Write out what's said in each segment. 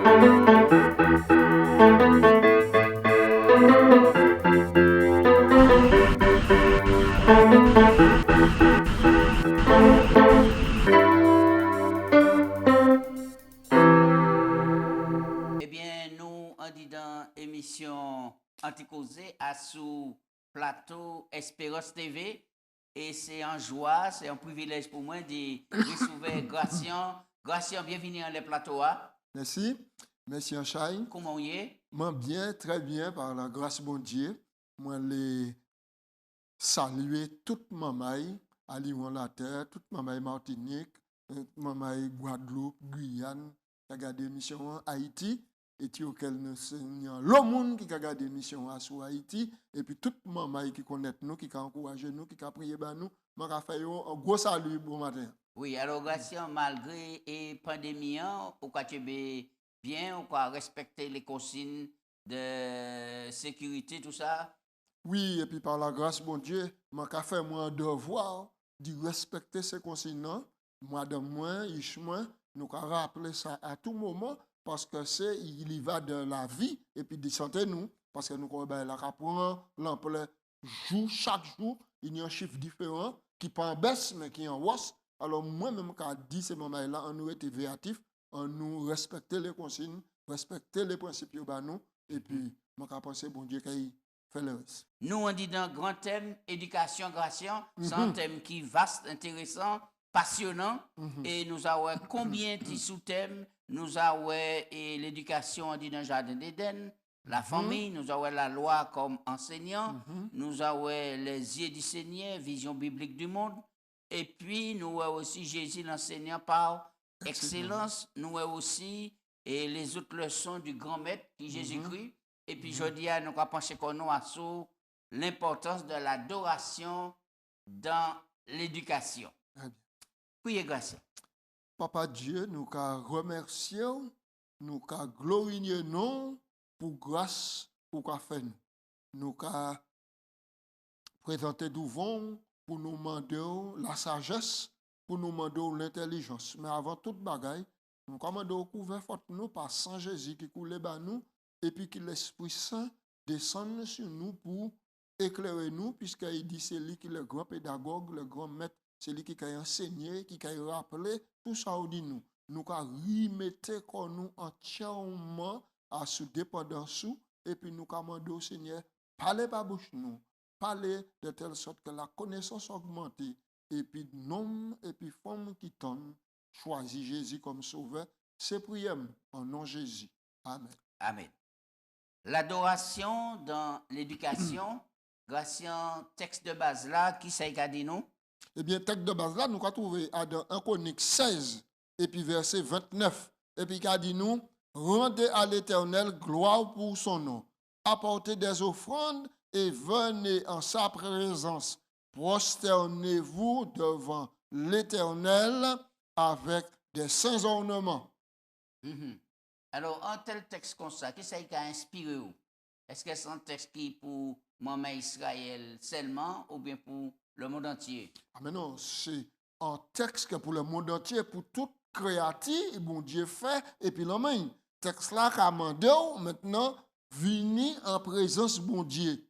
Eh bien, nous, on dit dans l'émission Anticausé à sous plateau Espérance TV. Et c'est en joie, c'est un privilège pour moi de recevoir Gracien. Gracien, bienvenue dans le plateau. Merci. Merci Anchaï. Comment vous êtes? Moi bien, très bien, par la grâce de mon Dieu. Moi les saluer toute mamaï à Lyon la terre, toute mamaï Martinique, mamaï Guadeloupe, Guyane, qui a gardé l'émission en Haïti, et qui auquel nous seigneur le monde qui a gardé l'émission sur Haïti, et puis toute mamaï qui connaît nous, qui a encouragé nous, qui a prié pour nous. Moi, je fais un gros salut bon matin. Oui, alors Gracien, malgré la pandémie, vous avez bien, vous respecter les consignes de sécurité, tout ça? Oui, et puis par la grâce de mon Dieu, je fais mon devoir de respecter ces consignes. Moi, de moi, nous avons rappeler ça à tout moment parce que il y va de la vie et puis de santé nous. Parce que nous avons l'ampleur chaque jour, il y a un chiffre différent qui pas en baisse mais qui est en hausse. Alors moi-même, quand je dis ces moments-là, on nous était véatif, on nous respecter les consignes, respecter les principes nous, et puis, je pense bon Dieu qu'il fait le reste. Nous, on dit dans le grand thème, éducation, Gracien, c'est un thème qui est vaste, intéressant, passionnant, et nous avons combien de sous-thèmes? Nous avons l'éducation, on dit dans le jardin d'Éden, la famille, nous avons la loi comme enseignant, nous avons les yeux du Seigneur, vision biblique du monde, et puis nous avons aussi Jésus l'enseignant par excellence, nous avons aussi les autres leçons du grand maître qui est Jésus-Christ. Et puis, je dis à nous penser sur l'importance de l'adoration dans l'éducation. Oui, grâce. Papa Dieu, nous remercions, nous glorifions nous pour grâce pour qu'a fait nous. Nous présenter devant pour nous demander la sagesse, pour nous demander l'intelligence. Mais avant toute bagaille, nous commandons couvert nous par Saint Jésus qui coule bas nous et puis que l'Esprit Saint descende sur nous pour éclairer nous, puisqu'il dit c'est lui qui est le grand pédagogue, le grand maître, c'est lui qui a enseigné, qui a rappelé, tout ça au dit nous. Nous avons remettre nous entièrement à ce dépendance, et puis nous commandons au Seigneur, parlez par bouche nous, parlez de telle sorte que la connaissance augmente, et puis nom et puis femme qui tombe, choisit Jésus comme sauveur, c'est prière en nom de Jésus. Amen. Amen. L'adoration dans l'éducation, grâce à un texte de base là, qui s'est dit nous? Eh bien, texte de base là, nous avons trouvé dans 1 Chronique 16, et puis verset 29, et puis qui a dit nous, rendez à l'Éternel gloire pour son nom, apportez des offrandes et venez en sa présence, prosternez-vous devant l'Éternel avec des saints ornements. Alors, un tel texte comme ça, qu'est-ce qui a inspiré vous? Est-ce que c'est un texte qui est pour Maman Israël seulement ou bien pour le monde entier? Ah mais non, c'est un texte que pour le monde entier, pour tout créatif, bon Dieu fait, et puis l'homme, texte là qu'a demandé maintenant, vini en présence bon Dieu.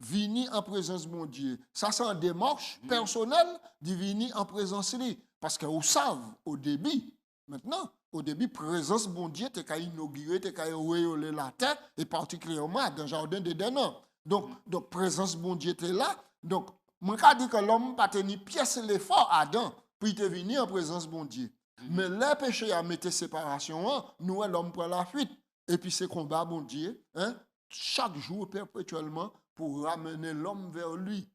Vini en présence bon Dieu. Ça, c'est une démarche personnelle de venir en présence lui. Parce que vous savez, au début, maintenant, au début, présence bon Dieu, tu as inauguré, tu as réolé la terre, et particulièrement dans le jardin d'Éden. Donc, présence bon Dieu était là. Donc, moi, je dis que l'homme n'a pas tenu pièce l'effort Adam, puis il est venu en présence bon Dieu. Mais le péché a mis séparation, nous, l'homme prend la fuite. Et puis, c'est combat bon Dieu, chaque jour, perpétuellement, pour ramener l'homme vers lui.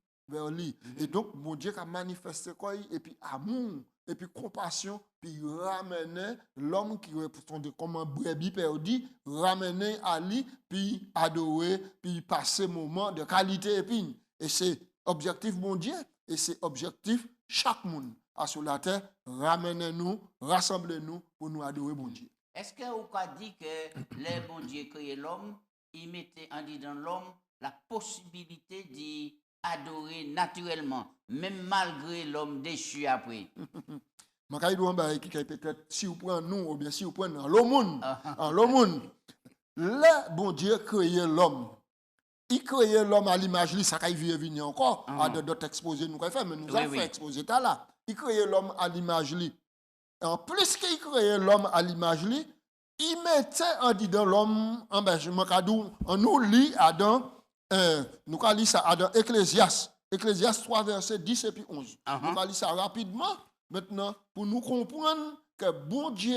Et donc, mon Dieu a manifesté quoi, et puis amour, et puis compassion, puis ramener l'homme qui répondait comme un brebis perdu, ramener à lui, puis adorer, puis passer moment de qualité et puis. Et c'est objectif mon Dieu, et c'est objectif chaque monde. À sur la terre, ramenez-nous, rassemblez-nous pour nous adorer mon Dieu. Est-ce que vous avez dit que le bon Dieu créé l'homme, il mettait en dit dans l'homme la possibilité d'adorer naturellement, même malgré l'homme déchu après? Je vais qui peut-être si vous prenez nous ou bien si vous prenez le monde. Le monde. Le bon Dieu créé l'homme. Il crée l'homme à l'image, ça va venir encore, à d'autres exposés nous faire, mais nous avons fait exposer là. Il crée l'homme à l'image. En plus qu'il crée l'homme à l'image, il mettait en disant l'homme, en nous lit Adam, nous allons lire ça dans Ecclésiaste 3, verset 10 et puis 11. Nous allons lire ça rapidement, maintenant, pour nous comprendre que bon Dieu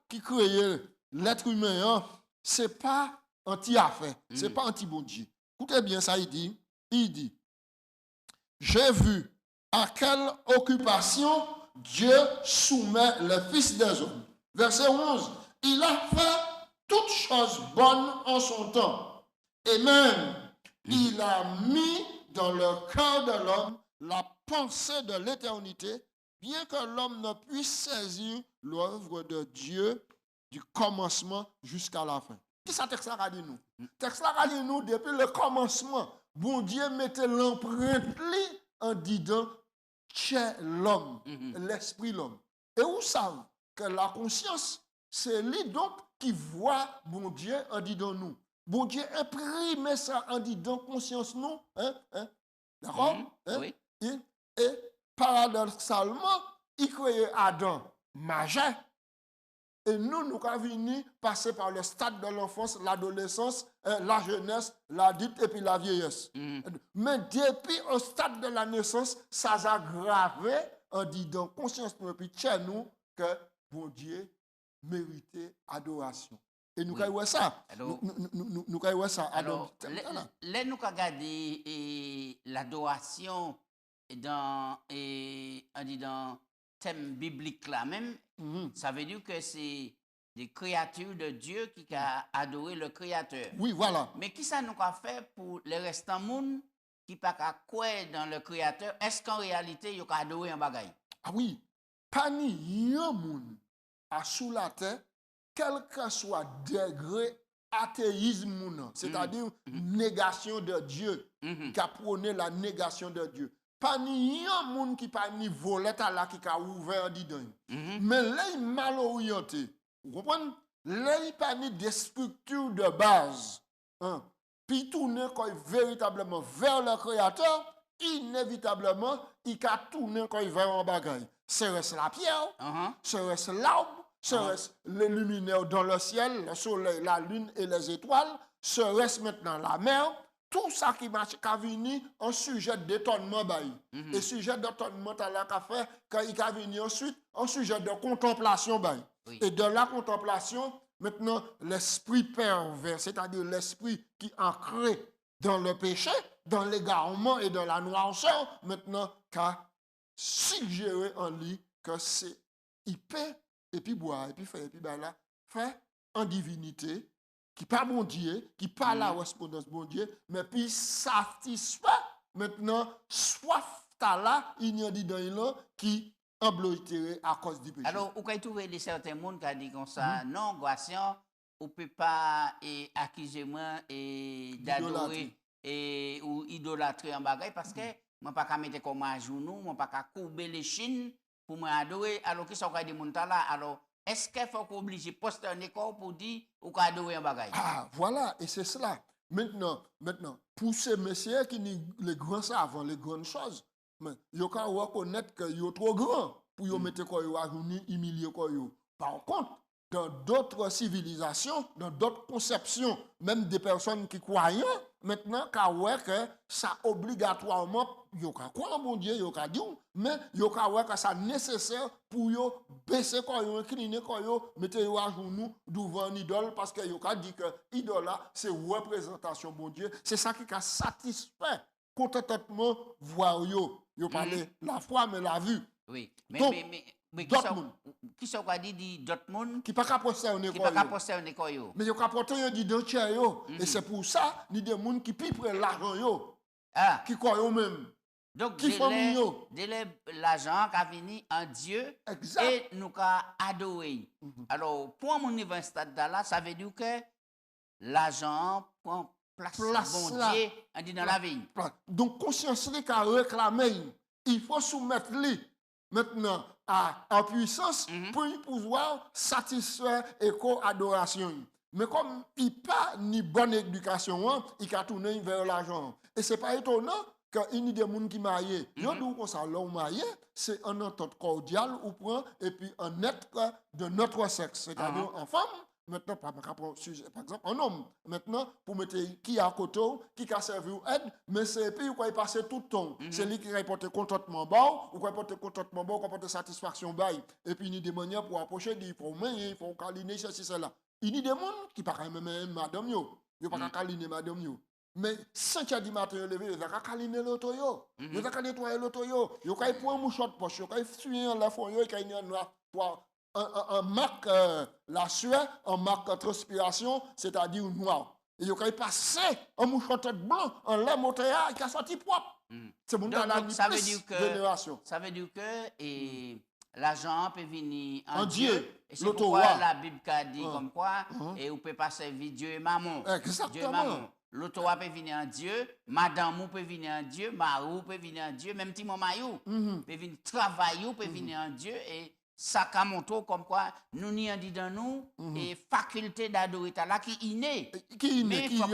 qui crée l'être humain, ce n'est pas anti-affaire, ce n'est pas anti-bon Dieu. Écoutez bien ça, il dit, j'ai vu à quelle occupation Dieu soumet les fils des hommes. Verset 11, il a fait toutes choses bonnes en son temps. Et même, il a mis dans le cœur de l'homme la pensée de l'éternité, bien que l'homme ne puisse saisir l'œuvre de Dieu du commencement jusqu'à la fin. Qui ça texte là a dit nous? Texte là a dit nous depuis le commencement. Bon Dieu mettait l'empreinte en disant chez l'homme, l'esprit l'homme. Et vous savez que la conscience, c'est lui donc qui voit bon Dieu en disant nous. Bon Dieu imprime ça en disant conscience nous. D'accord? Oui. Et paradoxalement, il crée Adam majeur. Et nous avons venir passer par le stade de l'enfance, l'adolescence, la jeunesse, l'adulte et puis la vieillesse. Mais depuis au stade de la naissance, ça a aggravé en disant conscience puis chez nous que bon Dieu méritait adoration. Et nous avons ça. Nous avons ça. Alors, là, nous avons regardé l'adoration dans le thème biblique là même. Ça veut dire que c'est des créatures de Dieu qui ont adoré le Créateur. Oui, voilà. Mais qui ça nous a fait pour les restants monde qui ne pas quoi dans le Créateur? Est-ce qu'en réalité, ils ont adoré un bagage? Ah oui. Pas ni un monde à sous la terre, quel que soit degré athéisme, c'est-à-dire négation de Dieu, qui a prôné la négation de Dieu. Pas ni un monde qui pas ni volette à la qui a ouvert dedans. Mais là, il mal orienté. Vous comprenez? Là, il pas ni des structures de base. Puis tourner véritablement vers le Créateur, inévitablement, il a tourné vers un bagage. Serait-ce la pierre, serait-ce l'arbre, serait-ce les luminaires dans le ciel, le soleil, la lune et les étoiles, serait-ce maintenant la mer. Tout ça qui marche, qui a venu en sujet d'étonnement, et sujet d'étonnement, quand il a venu ensuite en sujet de contemplation. Et de la contemplation, maintenant, l'esprit pervers, c'est-à-dire l'esprit qui est ancré dans le péché, dans l'égarement et dans la noirceur, maintenant, qu'a suggéré en lui que c'est il paie, et puis boire, et puis faire, et puis là, fait en divinité, qui pas bon Dieu, qui pas la correspondance bon Dieu, mais puis satisfait maintenant soif là, il y a dit dans là qui embloitéré à cause du péché. Alors, vous pouvez trouver des certains monde qui a dit comme ça, non, Goission, on peut pas accuser moi et d'adorer ou idolâtrer en bagaille parce que moi pas qu'à mettre comme à genoux, moi pas qu'à courber les chines pour m'adorer alors que ça va des monde là. Alors est-ce qu'il faut qu'on oblige poster un école pour dire ou qu'on adorer un bagage? Ah, voilà, et c'est cela. Maintenant, pour ces messieurs qui sont les grands savants, les grandes choses, ils ont reconnaître qu'ils sont trop grands pour qu'ils mettent quoi, humilier quoi. Par contre, dans d'autres civilisations, dans d'autres conceptions, même des personnes qui croient, maintenant, que ça obligatoirement, il y a quoi, mon Dieu, il y a dire, mais il y a que ça nécessaire pour baisser quoi, incliner quoi, mettre à genoux devant une idole, parce que il y a dit que l'idole là, c'est représentation, mon Dieu. C'est ça qui a satisfait contentement voir yo parler la foi, mais la vue. Oui, mais qui sont dit d'autres monde qui pas poster un école mais yo porter un dit dans chair yo et c'est pour ça ni des monde qui pi prend l'argent yo qui croient eux même donc qui famille yo l'argent qui a venu en Dieu exact. Et nous a adoré. Alors pour mon niveau stade là ça veut dire que l'argent prend place bon là. Dieu en dit dans la vie. Donc conscience li qu'a réclamé il faut soumettre lui maintenant en puissance pour pouvoir satisfaire éco adoration. Mais comme il n'a pas ni bonne éducation, il a tourné vers l'argent. Et ce n'est pas étonnant qu'il y a des gens qui sont mariés. Ils disent que ça, l'homme marié, c'est un entente cordiale ou prend et puis un être de notre sexe, c'est-à-dire en femme. Maintenant, par exemple, un homme, maintenant, pour mettre qui à côté, qui a servi ou aide, mais c'est puis il passe tout le temps. C'est lui qui rapporte contentement bas, ou qui rapporte contentement bas, qui rapporte satisfaction bas. Et puis il y a des manières pour approcher, il faut mener, il faut câliner, ceci, cela. Il y a des gens qui ne peuvent pas même madame, ils ne peuvent pas câliner madame. Mais 5 heures du matin, ils levé, ils ont câliner l'auto, ils ont nettoyer l'auto, ils ont pris un mouchoir de poche, ils ont fui en la fond, ils ont un marque la sueur, un marque transpiration, c'est-à-dire noir. Et il a passé un mouchoir de blanc en l'air moteur qui a sorti propre. C'est mon donc ça veut dire que génération. Ça veut dire que l'argent peut venir en Dieu. Et c'est pourquoi la Bible a dit comme quoi et on peut pas servir Dieu et maman. Exactement. Dieu et maman. L'auto peut venir en Dieu, madame peut venir en Dieu, marou peut venir en Dieu, même petit mamayou peut venir travailler peut venir en Dieu et Sakamoto comme quoi nous n'y en dit dans nous et faculté d'adorer là qui est innée. Qui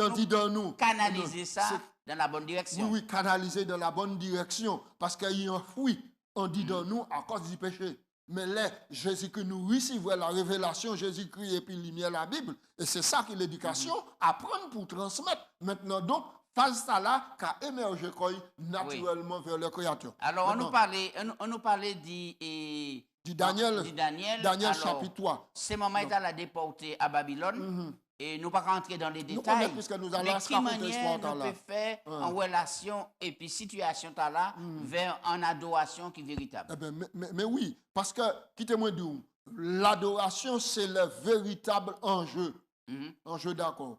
en dit dans nous. Canaliser ça dans la bonne direction. Oui, canaliser dans la bonne direction parce qu'il y a un fruit on dit dans nous à cause du péché. Mais là, Jésus-Christ nous recevons la révélation, Jésus-Christ et puis lumière la Bible. Et c'est ça que l'éducation, apprendre pour transmettre. Maintenant, donc, phase ça là, qu'a émergé naturellement vers le Créateur. Alors, on nous parlait du Daniel alors, chapitre 3. C'est moment il a déporté à Babylone. Et nous ne pas rentrer dans les détails. Puisque nous allons de quelle manière nous peut faire en relation et puis situation là vers une adoration qui est véritable. Eh ben, mais oui, parce que, quittez-moi d'où, l'adoration c'est le véritable enjeu. Enjeu d'accord.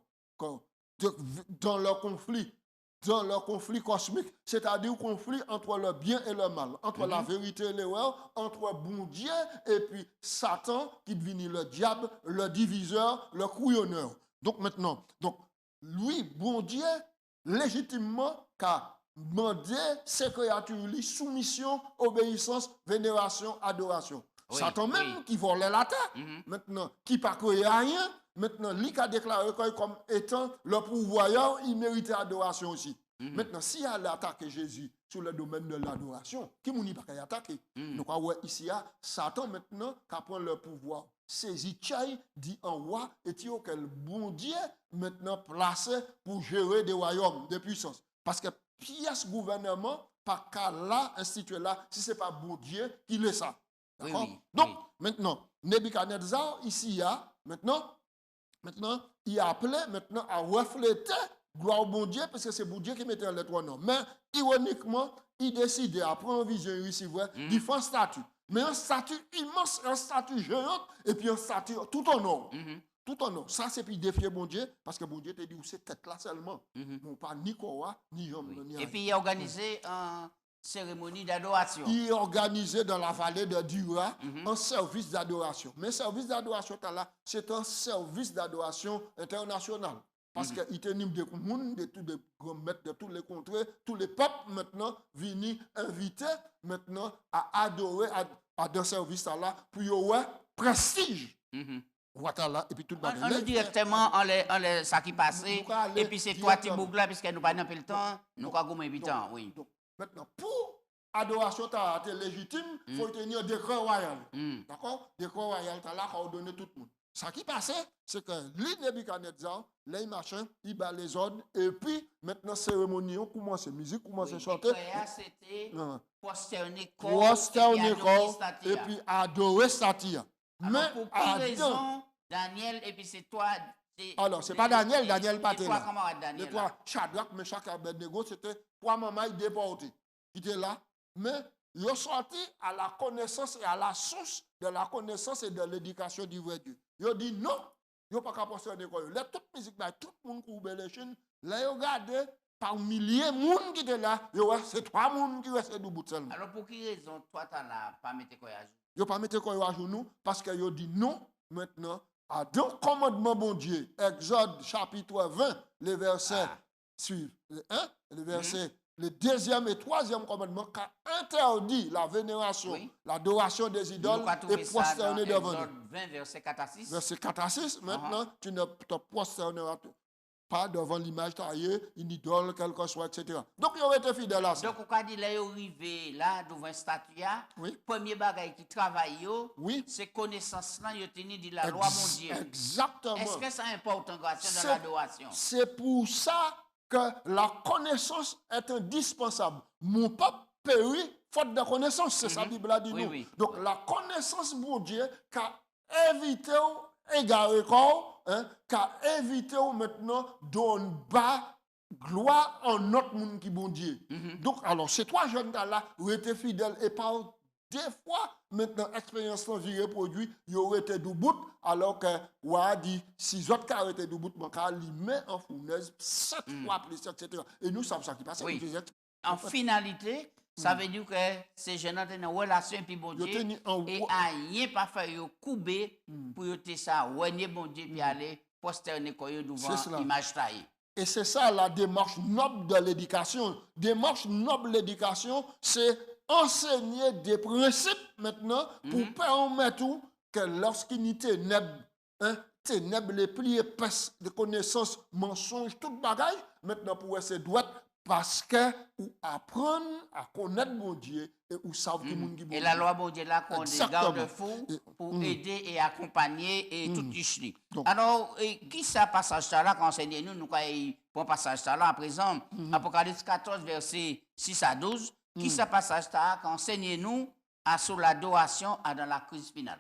Dans le conflit cosmique, c'est-à-dire le conflit entre le bien et le mal, entre la vérité et l'erreur, entre bon Dieu et puis Satan qui devient le diable, le diviseur, le couillonneur. Donc maintenant, lui, bon Dieu, légitimement, qu'a demandé ses créatures, soumission, obéissance, vénération, adoration. Oui, Satan même qui volait la terre, maintenant, qui ne créé rien, maintenant, lui qui a déclaré comme étant le pourvoyeur, il méritait adoration aussi. Maintenant, s'il a attaqué Jésus sur le domaine de l'adoration, qui ne peut pas attaquer? Donc, ici, Satan maintenant qui prend le pouvoir, saisit Tchaï, dit en roi, et dit que le bon Dieu maintenant placé pour gérer des royaumes, des puissances. Parce que pièce gouvernement, pas qu'à là, institué là, si ce n'est pas bon Dieu qui l'est ça. D'accord? Donc, maintenant, Nebuchadnezzar, ici, maintenant, il a appelé maintenant à refléter gloire au bon Dieu, parce que c'est bon Dieu qui mettait les trois noms. Mais, ironiquement, il décide, après une vision ici, il fait un statut. Mais un statut immense, un statut géant, et puis un statut tout en or. Tout en or. Ça, c'est puis défier bon Dieu, parce que bon Dieu te dit, c'est tête là seulement. Bon, pas ni Korah, ni Jom. Et puis, il a organisé un cérémonie d'adoration. Il est organisé dans la vallée de Dura un service d'adoration. Mais service d'adoration, c'est un service d'adoration international. Parce qu'il tenait des communes, de tous les grands maîtres, de tous les contrées, tous les peuples maintenant viennent inviter maintenant à adorer à des services là pour y avoir prestige. Voilà, et puis tout on nous directement ça qui passait, et puis c'est toi Tibougla, puisque nous n'avons pas le temps, nous avons pas le temps, oui. Maintenant, pour adoration légitime, il faut tenir des décret royal. D'accord? Décret royal, là, qu'on donne tout le monde. Ce qui passait, c'est que l'île Nebuchadnezzar, les machins, il bat les ordres, et puis maintenant, cérémonie, on commence la musique, commence à chanter. C'était prosterner corps, et puis adorer Satia. Mais pour quelle raison, Daniel, et puis c'est toi. Alors, ce n'est pas Daniel pas là. Trois camarades Daniel. Les trois, Shadrach, Meshach et Abednego, c'était trois mamans déportés qui étaient là. Mais ils sont sortis à la connaissance et à la source de la connaissance et de l'éducation du vrai Dieu. Ils ont dit non, ils n'ont pas qu'à penser à l'école. Là, toute musique, tout le monde qui ouvre les chaînes, là, ils regardent par milliers de monde qui étaient là. C'est trois personnes qui restent debout seulement. Alors, pour quelle raison, toi, tu n'as pas mis quoi à jour? Ils n'ont pas mis quoi à jour, nous, parce qu'ils ont dit non, maintenant, à deux commandements, bon Dieu. Exode chapitre 20, les versets suivent. Le verset le deuxième et troisième commandement qui interdit la vénération, Oui. l'adoration des idoles Nous avons et trouvé ça dans prosterner devant Exode eux. 20, verset 4 à 6. Verset 4 à 6, maintenant, tu ne te prosterneras pas devant l'image taillée, une idole, quelle que soit, etc. Donc, ils ont été fidèles à ça. Donc, on a dit, là, ils arrivé là, devant un statue, Oui. premier bagage qui travaille, Oui. c'est connaissance là, ils ont tenu de la loi, mon Dieu. Exactement. Est-ce que ça importe en grâce C'est- dans l'adoration? C'est pour ça que la connaissance est indispensable. Mon peuple périt faute de connaissance, c'est ça la Bible a dit Oui, nous. oui. Donc la connaissance, mon Dieu, qu'a évité égaré corps, hein, qu'a évité maintenant donne bas gloire en notre monde qui bon Dieu. Donc alors ces trois jeunes là ont été fidèles et par des fois, maintenant, expérience là virée produit, il aurait été debout, alors que, on a dit, si autres qui été debout, mon cas, il met en fournaise 7 fois plus, etc. Et nous savons ça qui passe. Oui. En finalité, ça veut dire que ces jeunes ont une relation avec bon Ils ont Dieu tenu en et wo- à rien pas faire couper pour te ça, ouais, bon Dieu, puis aller posterner quoi devant C'est cela. l'image taillée. Et c'est ça la démarche noble de l'éducation. Démarche noble de l'éducation, c'est enseigner des principes maintenant pour permettre que lorsqu'il y a ténèbres, les plis épaisses de connaissances, mensonges, tout bagage, maintenant pour essayer droite, parce que ou apprendre à connaître mon Dieu et ou savent qui monde qui bon Et la Dieu. loi, bon Dieu, là, qu'on des Exactement. garde-fous pour aider et accompagner et tout ici. Donc- Alors, qui ça passage ça là, qu'enseignez nous, nous, pour passage ça là, à présent, Apocalypse 14, verset 6 à 12, qui ça passage ça là, qu'enseignez nous à sur l'adoration à dans la crise finale.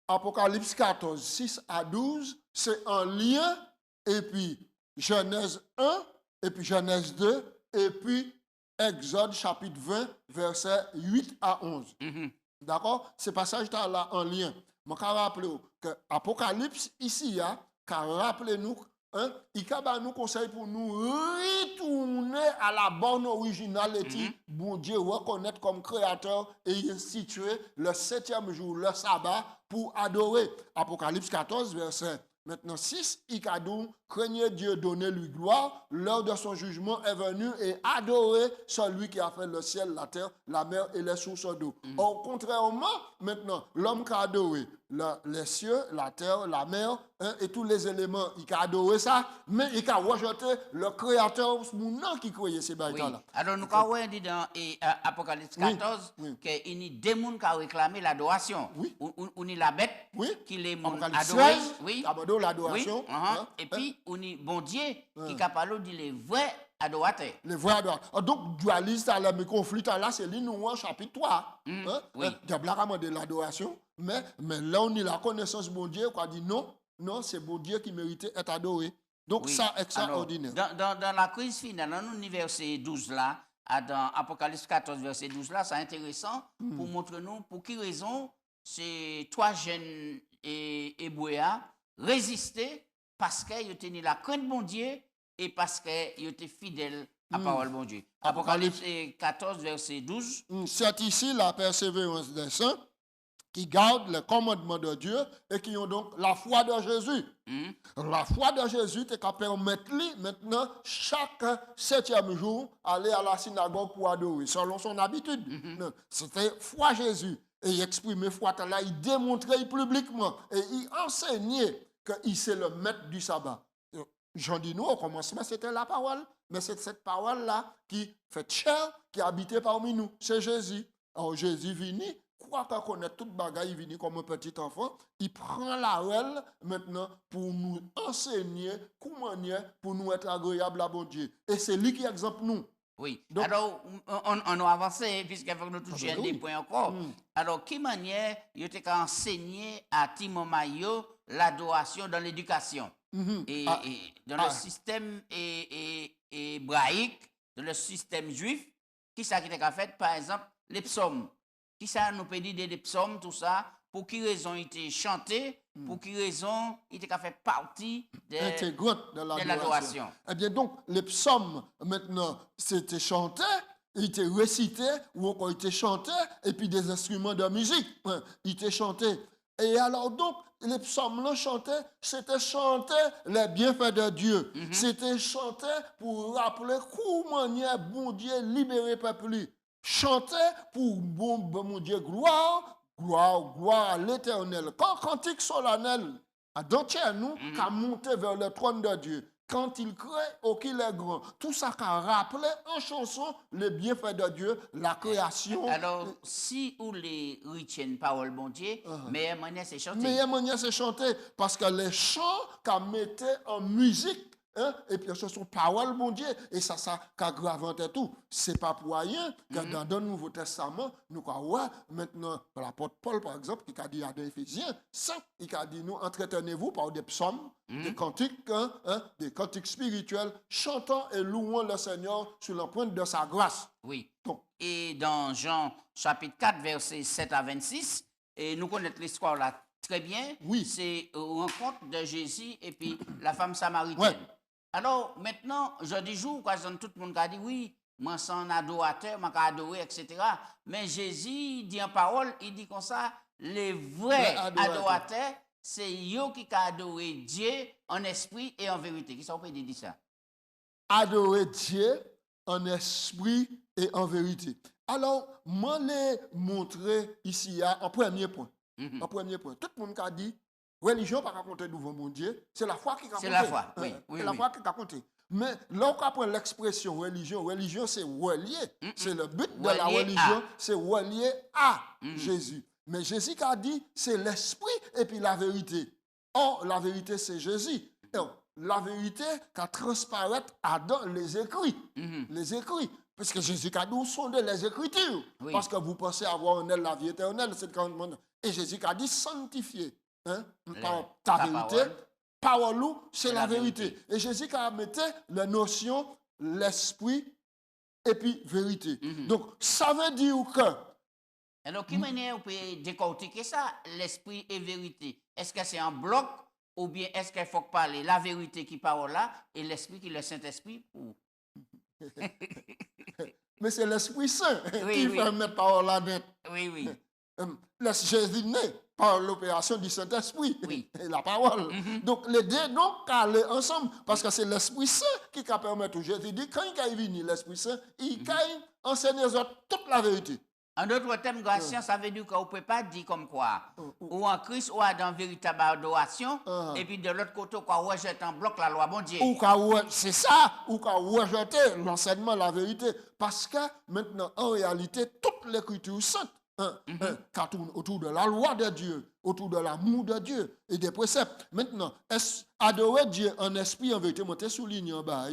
Apocalypse 14, 6 à 12, c'est un lien, et puis Genèse 1, et puis Genèse 2, et puis Exode chapitre 20, versets 8 à 11. D'accord? Ce passage-là en lien. Je vais rappeler que Apocalypse, ici, rappelez-nous, il nous conseille pour nous retourner à la borne originale et dire, bon Dieu, reconnaître comme créateur et instituer le 7e jour, le sabbat, pour adorer. Apocalypse 14, verset maintenant 6, Icadou, craignez Dieu, donnez-lui gloire, l'heure de son jugement est venue et adorez celui qui a fait le ciel, la terre, la mer et les sources d'eau. Or, contrairement, maintenant, l'homme qui a adoré les cieux, la terre, la mer et tous les éléments, il a adoré ça, mais il a rejeté le créateur, mon nom qui croyait ces Oui. bagages-là. Alors, nous avons dit dans Apocalypse 14 oui. qu'il y a des gens qui ont réclamé l'adoration. Oui. On est la bête Oui. qui les gens Apocalypse adorés. 16, Oui. abandonne l'adoration. Oui, et puis, on est bon Dieu qui est capable de dire les vrais adorateurs. Les vrais adorateurs. Donc, dualiste, le conflit, là, c'est l'innouant chapitre 3. oui. Diable a demandé l'adoration, mais là, on a la connaissance de bon Dieu, qui a dit non, c'est bon Dieu qui méritait d'être adoré. Donc, Oui. ça, extraordinaire. Alors, dans la crise finale, dans le verset 12 là, dans Apocalypse 14, verset 12 là, c'est intéressant pour montrer nous pour quelle raison ces trois jeunes hébreux résistaient parce qu'ils tenaient la crainte de bon Dieu et parce qu'ils étaient fidèles à la parole de bon Dieu. Apocalypse 14, verset 12. C'est ici la persévérance des saints qui gardent le commandement de Dieu et qui ont donc la foi de Jésus. La foi de Jésus est capable de permettre lui, maintenant, chaque 7e jour, aller à la synagogue pour adorer, selon son habitude. C'était foi Jésus. Et il exprimait foi là, il démontrait publiquement et il enseignait qu'il c'est le maître du sabbat. J'en dis nous, au commencement, c'était la parole, mais c'est cette parole-là qui fait chair, qui habitait parmi nous. C'est Jésus. Alors Jésus vient, croit qu'on connaît toute bagaille, il vient comme un petit enfant, il prend la règle maintenant pour nous enseigner comment pour nous être agréable à bon Dieu. Et c'est lui qui exemple nous. Oui. Donc- Alors, on a avancé, puisqu'il faut que nous touchions oui. des points encore. Alors, quelle manière il était qu'à enseigner à Timon Mayo l'adoration dans l'éducation et dans le système hébraïque, dans le système juif, qui ça qui était qu'à faire, par exemple, les psaumes. Qui ça nous peut dire des psaumes, tout ça, pour quelle raison il était chanté, pour quelle raison il était qu'à faire partie Intégrante de l'adoration. l'adoration. Eh bien, donc, les psaumes, maintenant, c'était chanté, il était récité, ou encore il était chanté, et puis des instruments de musique, il était chanté. Et alors, donc, les psaumes là chantaient, c'était chanter les bienfaits de Dieu. C'était chanter pour rappeler comment bon Dieu libéré peuple. Chanter pour bon Dieu gloire, gloire, gloire à l'Éternel. Quand cantique solennel, à d'entier nous, qu'à monter vers le trône de Dieu. Quand il crée, qu'il est grand. Tout ça qu'a rappelé en chanson les bienfaits de Dieu, la création. Alors, si ou les retiennent parole bon Dieu, meilleure manière c'est chanter. Meilleure manière c'est chanter. Parce que les chants qu'a mettaient en musique, et puis ce sont paroles bon Dieu, et ça qu'a gravé tout. C'est pas pour rien que dans le Nouveau Testament, nous avons maintenant l'apôtre Paul, par exemple, qui a dit à Éphésiens 5, il a dit nous entretenez-vous par des psaumes, des cantiques spirituels, chantant et louant le Seigneur sur l'empreinte de sa grâce. Oui. Donc, et dans Jean chapitre 4, versets 7 à 26, et nous connaissons l'histoire là très bien. Oui. C'est rencontre de Jésus et puis la femme samaritaine. Ouais. Alors, maintenant, je dis jour, tout le monde a dit oui, moi, c'est un adorateur, moi, je adorer, etc. Mais Jésus dit en parole, il dit comme ça, les vrais adorateurs, c'est eux qui adorent Dieu en esprit et en vérité. Qui ça peut dire ça? Adorer Dieu en esprit et en vérité. Alors, moi, les montrer ici, en premier point. En premier point. Tout le monde a dit, religion pas raconter devant mon Dieu, c'est la foi qui raconte. C'est la foi, oui. C'est la foi qui raconte. Mais là, on prend l'expression religion, c'est relier. C'est le but de la religion, c'est relier à Jésus. Mais Jésus a dit, c'est l'esprit et puis la vérité. Or, la vérité, c'est Jésus. La vérité qui transparaît dans les écrits. Les écrits. Parce que Jésus a dit, où sont les Écritures? Oui. Parce que vous pensez avoir en elle la vie éternelle. Et Jésus a dit, sanctifié. Par ta vérité. Parole, c'est la vérité. Et Jésus a mis la notion, l'esprit et puis vérité. Donc, ça veut dire que. Alors, qui manière on peut décortiquer ça, l'esprit et vérité? Est-ce que c'est en bloc ou bien est-ce qu'il faut parler la vérité qui parle là et l'esprit qui est le Saint-Esprit? Mais c'est l'Esprit Saint qui fait mettre parole là-dedans. Oui. Jésus né par l'opération du Saint-Esprit et la parole. Donc, les deux donc calés ensemble parce que c'est l'Esprit Saint qui permet tout. Jésus dit, quand il est venu, l'Esprit Saint, il a enseigné aux autres toute la vérité. En d'autres termes, grâce, ça veut dire qu'on ne peut pas dire comme quoi, ou en Christ, ou dans véritable adoration, et puis de l'autre côté, qu'on rejette en bloc la loi, bon Dieu. C'est ça, ou qu'on rejette l'enseignement, la vérité. Parce que maintenant, en réalité, toute l'écriture sainte, tourne autour de la loi de Dieu, autour de l'amour de Dieu et des préceptes. Maintenant, adorer Dieu en esprit, en vérité, moi, je souligne en bas,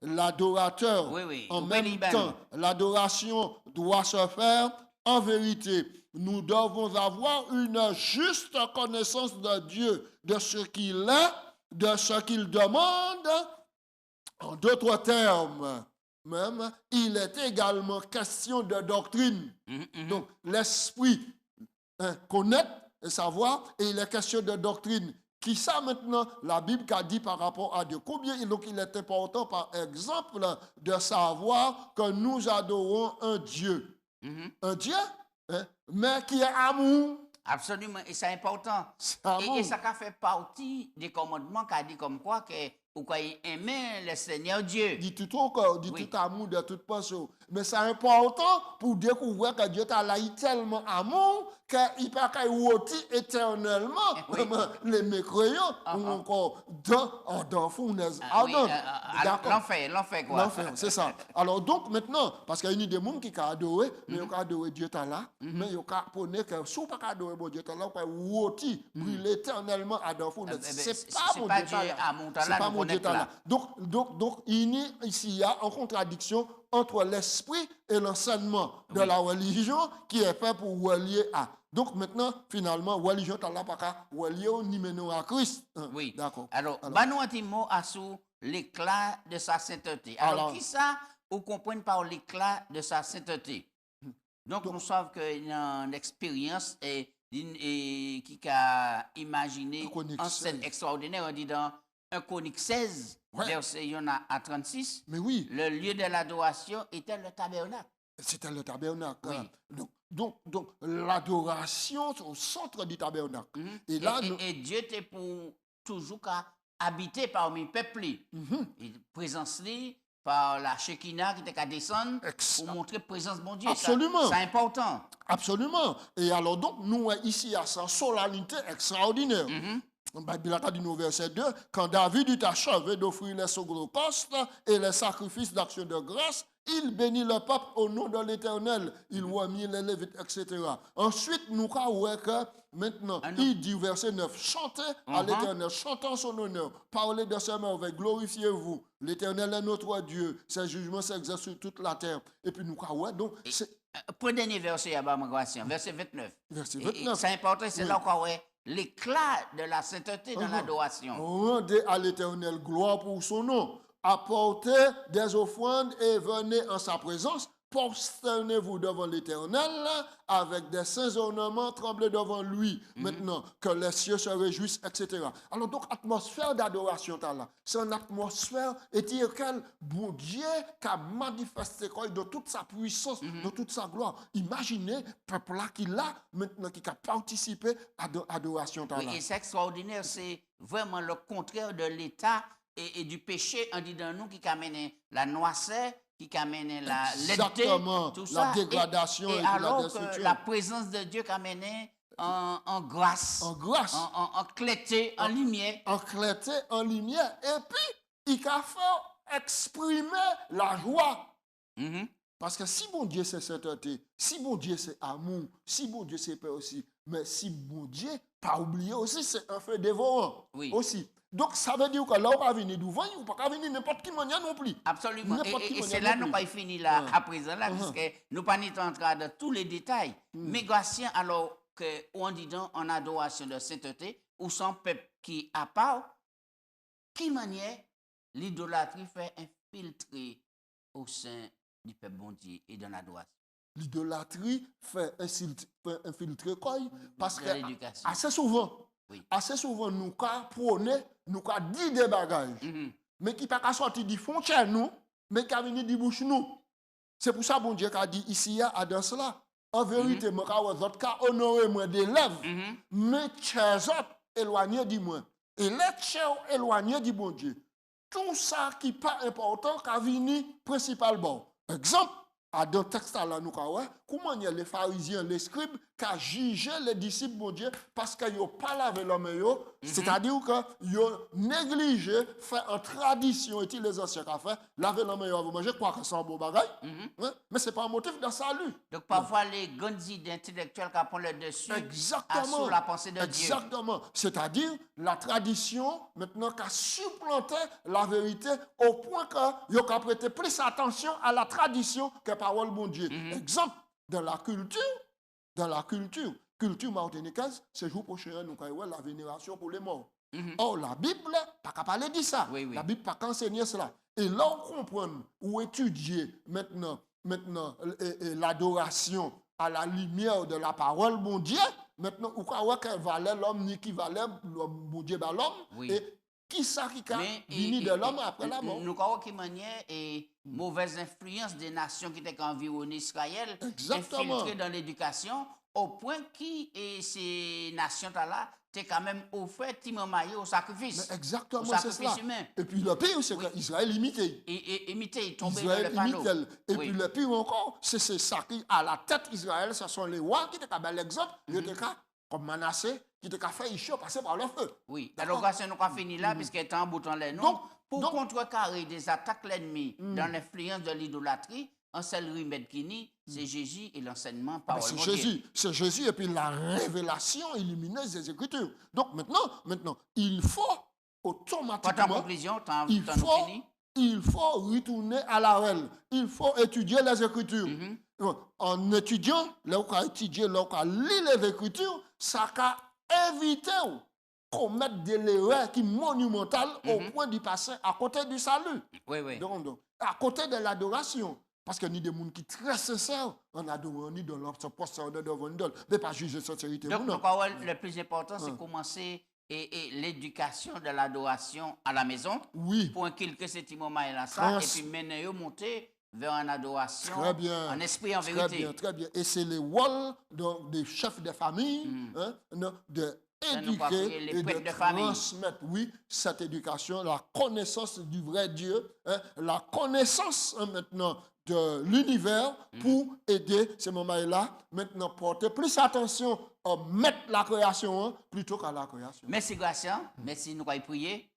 l'adorateur, en même temps, l'adoration doit se faire en vérité. Nous devons avoir une juste connaissance de Dieu, de ce qu'il est, de ce qu'il demande. En d'autres termes, même, il est également question de doctrine. Donc, l'esprit connaître et savoir, et il est question de doctrine. Qui ça maintenant, la Bible a dit par rapport à Dieu. Combien donc il est important, par exemple, de savoir que nous adorons un Dieu. Un Dieu, mais qui est amour. Absolument, et c'est important. Et ça fait partie des commandements qu'a dit comme quoi que vous aimez le Seigneur Dieu. Dit tout encore, dit tout amour de toute façon. Mais c'est important pour découvrir que Dieu t'a laissé tellement amour qu'il peut pas éternellement les mécréants ou encore dans fournaise. L'enfer quoi. L'enfer, c'est ça. Alors donc maintenant, parce qu'il y a des gens qui ont adoré, mais ils ont adoré Dieu t'a là, mais ils ont appris que si on n'a pas adoré Dieu t'a là, on peut brûler éternellement à dans fournaise. C'est pas Dieu t'a là. Donc, il y a ici en contradiction entre l'esprit et l'enseignement de la religion qui est fait pour relier à. Donc maintenant, finalement, religion t'as là pas relier ni mener à Christ. Oui. D'accord. Alors, nous un petit mot sur l'éclat de sa sainteté. Alors, qui ça vous comprenez par l'éclat de sa sainteté? Donc, nous savons qu'il y a une expérience qui a imaginé une scène extraordinaire, on dit dans 1 Chronique 16, verset 1 à 36. Mais oui. Le lieu de l'adoration était le tabernacle. C'était le tabernacle. Oui. Donc, Donc l'adoration au centre du tabernacle. Et là, Et Dieu était pour toujours qu'à habiter parmi le peuple. Et présence li, par la Shekinah qui était qu'à descendre pour montrer présence de mon Dieu. Absolument. C'est important. Absolument. Et alors donc, nous, ici, à sa solennité extraordinaire. La Bible a dit au verset 2, quand David eut achevé d'offrir les holocaustes et les sacrifices d'action de grâce, il bénit le peuple au nom de l'Éternel. Il remit les Lévites, etc. Ensuite, nous voyons que maintenant, il dit au verset 9, chantez à l'Éternel, chantons son honneur, parlez de ses merveilles, glorifiez-vous. L'Éternel est notre Dieu, ses jugements s'exercent sur toute la terre. Et puis nous voyons, donc, c'est... Pour le dernier verset, verset 29. Verset 29. C'est important, c'est là qu'on voit l'éclat de la sainteté dans l'adoration. Rendez à l'Éternel gloire pour son nom. Apportez des offrandes et venez en sa présence. Prosternez-vous devant l'Éternel avec des saints ornements, tremblez devant lui. Maintenant, que les cieux se réjouissent, etc. Alors donc, atmosphère d'adoration, c'est une atmosphère éternelle, bon Dieu qui a manifesté de toute sa puissance, de toute sa gloire. Imaginez, peuple là qui l'a, maintenant qui a participé à l'adoration. Oui, et c'est extraordinaire, c'est vraiment le contraire de l'état et du péché, on dit dans nous, qui amène la noirceur, qui amène la lèveté, tout ça. La dégradation et alors la destruction. Que la présence de Dieu qui amène en grâce, en clarté, en lumière. En clarté, en lumière. Et puis, il a fait exprimer la joie. Parce que si bon Dieu c'est sainteté, si bon Dieu c'est amour, si bon Dieu c'est paix aussi, mais si bon Dieu, pas oublier aussi, c'est un feu dévorant aussi. Donc, ça veut dire que là, on va venir devant, on ne peut pas venir n'importe qui manière non plus. Absolument. Et c'est là que nous pas fini là, à présent, là, parce que nous pas entrer dans tous les détails. Mais Gatien, alors qu'on dit en adoration de sainteté, ou son peuple qui a part, qui manière l'idolâtrie fait infiltrer au sein du peuple bon Dieu et dans l'adoration. L'idolâtrie fait infiltrer quoi? Parce que assez souvent, nous prônons, nous dit des bagages, mais qui pas sortir du fond chez nous, mais qui venu du bouche nous. C'est pour ça, bon Dieu, qui a dit ici, à dans cela. En vérité, moi, vous autres, honorez moi des lèvres, mais chers autres, éloignés du moi. Et les chers éloignés du bon Dieu. Tout ça qui n'est pas important, qui a venu principalement. Exemple, dans le texte là, nous voyons comment les pharisiens, les scribes, qui ont jugé les disciples, mon Dieu, parce qu'ils n'ont pas lavé leurs mains, c'est-à-dire qu'ils ont négligé, fait en tradition, et les anciens qui ont fait, laver leurs mains avant de manger, quoi que c'est un bon bagage, mais ce n'est pas un motif de salut. Donc parfois, les grandes idées intellectuelles qui prennent le dessus sur la pensée de Dieu. Exactement. C'est-à-dire la tradition, maintenant, qui a supplanté la vérité au point qu'ils ont prêté plus attention à la tradition que la parole de Dieu. Exemple, dans la culture martiniquaise, ce jour prochain, nous avons la vénération pour les morts. Or, la Bible, pas qu'à parler de ça. La Bible, pas qu'enseigner cela. Et là, on comprend ou étudier maintenant l'adoration à la lumière de la parole, mon Dieu. Maintenant, on croit qu'elle valait l'homme, ni qui valait l'homme, mon Dieu, l'homme. Et qui ça qui a venu de l'homme après la mort? Nous croyons qu'il manière et mauvaise influence des nations qui étaient environnées Israël, infiltrées dans l'éducation, au point que ces nations-là étaient quand même offert Timomaï au sacrifice. Mais exactement, c'est ça. Humain. Et puis le pire, c'est qu'Israël imitait. Il tombait dans le panneau. Et puis le pire encore, c'est ça qui, à la tête d'Israël, ce sont les rois qui étaient un bel exemple. Ils étaient comme Manassé, qui était fait Ishio passer par le feu. Oui, alors nous avons fini là, puisqu'il est en bouton les noms. Pour contrecarrer des attaques de l'ennemi dans l'influence de l'idolâtrie, un seul remède qui nie, c'est Jésus et l'enseignement par c'est Jésus et puis la révélation illumineuse des Écritures. Donc maintenant, il faut automatiquement... En conclusion, il faut retourner à la règle. Il faut étudier les Écritures. En étudiant, là où on a étudié, là où on a lu les Écritures, ça a évité commettre des erreurs qui sont monumentales au point d'y passer à côté du salut. Donc, à côté de l'adoration. Parce qu'il y a des gens qui sont très sincères en adorant, ni dans leur poste devant une mais pas juger sincérité. Donc, le plus important, c'est commencer et l'éducation de l'adoration à la maison. Oui. Pour inculquer ces petits moments là, ça, et puis mener monter vers une adoration Très bien. en esprit, en Très vérité. bien, très bien. Et c'est le rôle donc, des chefs de famille hein, de nous pas prier éduquer les et prêtres de de famille. transmettre, oui, cette éducation, la connaissance du vrai Dieu, hein, la connaissance hein, maintenant de l'univers pour aider ces moments-là, maintenant porter plus attention à mettre la création hein, plutôt qu'à la création. Merci, Gracien. Merci, nous allons prier.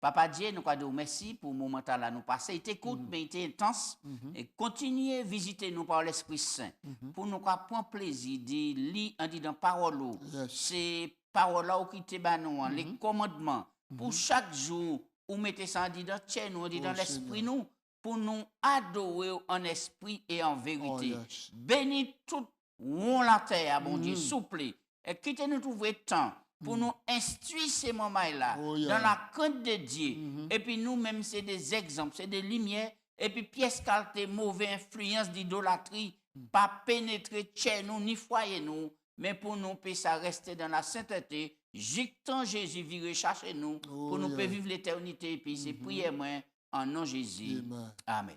Papa Dieu, nous allons dire merci pour le moment là nous passer. Il était court, mais il était intense. Et continuez à visiter nous par l'Esprit Saint. Pour nous prendre plaisir de lire en disant parole. Yes. C'est parole là qui te nous, les commandements. Pour chaque jour, vous mettez ça en disant nous, en disant l'Esprit nous, pour nous adorer en esprit et en vérité. Oh, yes. Bénis tout on la terre, bon Dieu, souple. Et quittez-nous trouver temps pour nous instruire ces moments-là Oh, yeah. dans la crainte de Dieu. Et puis nous-mêmes, c'est des exemples, c'est des lumières. Et puis pièce qualité, mauvaise influence d'idolâtrie, pas pénétrer chez nous, ni foyer nous, mais pour nous, puis ça rester dans la sainteté. J'étends Jésus virer chercher nous, pour nous yeah. vivre l'éternité. Et puis c'est prière moi en nom de Jésus. Amen. Amen.